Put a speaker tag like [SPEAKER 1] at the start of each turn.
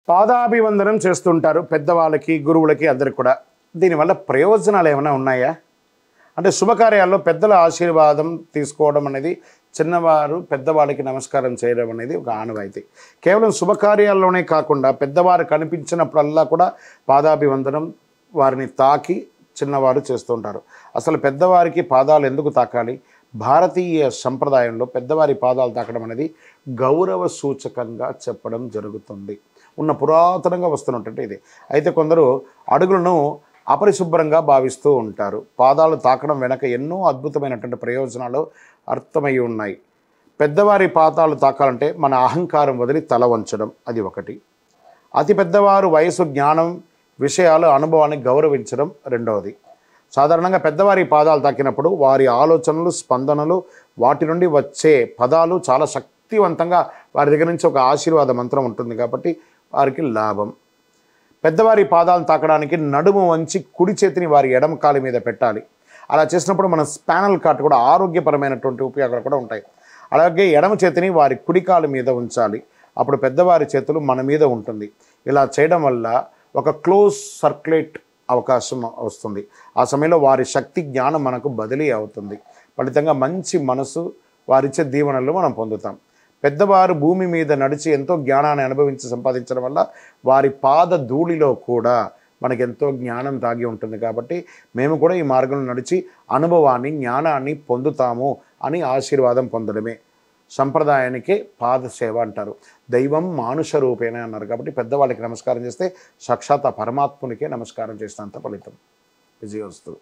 [SPEAKER 1] పాదాభివందనం చేస్తుంటారు పెద్దవాళ్ళకి, గురువులకి, అందరికి కూడా. దీనివల్ల ప్రయోజనాలు ఏమైనా ఉన్నాయా? అంటే శుభకార్యాల్లో పెద్దల ఆశీర్వాదం తీసుకోవడం అనేది, చిన్నవారు పెద్దవాళ్ళకి నమస్కారం చేయడం అనేది ఒక ఆనవాయితీ. కేవలం శుభకార్యాల్లోనే కాకుండా పెద్దవారు కనిపించినప్పుడల్లా కూడా పాదాభివందనం, వారిని తాకి చిన్నవారు చేస్తుంటారు. అసలు పెద్దవారికి పాదాలు ఎందుకు తాకాలి? భారతీయ సంప్రదాయంలో పెద్దవారి పాదాలు తాకడం అనేది గౌరవ సూచకంగా చెప్పడం జరుగుతుంది. ఉన్న పురాతనంగా వస్తున్నట్టు ఇది. అయితే కొందరు అడుగులను అపరిశుభ్రంగా భావిస్తూ ఉంటారు. పాదాలు తాకడం వెనక ఎన్నో అద్భుతమైనటువంటి ప్రయోజనాలు అర్థమై ఉన్నాయి. పెద్దవారి పాదాలు తాకాలంటే మన అహంకారం వదిలి తల వంచడం, అది ఒకటి. అతి పెద్దవారు వయసు, జ్ఞానం, విషయాలు, అనుభవాన్ని గౌరవించడం రెండవది. సాధారణంగా పెద్దవారి పాదాలు తాకినప్పుడు వారి ఆలోచనలు, స్పందనలు, వాటి నుండి వచ్చే పదాలు చాలా శక్తివంతంగా వారి దగ్గర నుంచి ఒక ఆశీర్వాద మంత్రం ఉంటుంది కాబట్టి వారికి లాభం. పెద్దవారి పాదాలను తాకడానికి నడుము వంచి కుడి చేతిని వారి ఎడమ కాలి మీద పెట్టాలి. అలా చేసినప్పుడు మన స్పానల్ కార్డ్ కూడా ఆరోగ్యపరమైనటువంటి ఉపయోగాలు కూడా ఉంటాయి. అలాగే ఎడమ చేతిని వారి కుడి కాలు మీద ఉంచాలి. అప్పుడు పెద్దవారి చేతులు మన మీద ఉంటుంది. ఇలా చేయడం వల్ల ఒక క్లోజ్ సర్క్యులేట్ అవకాశం వస్తుంది. ఆ సమయంలో వారి శక్తి, జ్ఞానం మనకు బదిలీ అవుతుంది. ఫలితంగా మంచి మనసు, వారిచ్చే దీవెనలు మనం పొందుతాం. పెద్దవారు భూమి మీద నడిచి ఎంతో జ్ఞానాన్ని అనుభవించి సంపాదించడం వల్ల వారి పాద ధూళిలో కూడా మనకు ఎంతో జ్ఞానం దాగి ఉంటుంది. కాబట్టి మేము కూడా ఈ మార్గంలో నడిచి అనుభవాన్ని, జ్ఞానాన్ని పొందుతాము అని ఆశీర్వాదం పొందడమే సంప్రదాయానికే పాదసేవ అంటారు. దైవం మానుష రూపేణ అన్నారు. కాబట్టి పెద్దవాళ్ళకి నమస్కారం చేస్తే సాక్షాత్ ఆ పరమాత్మునికే నమస్కారం చేసినంత ఫలితం. విజయోస్తు.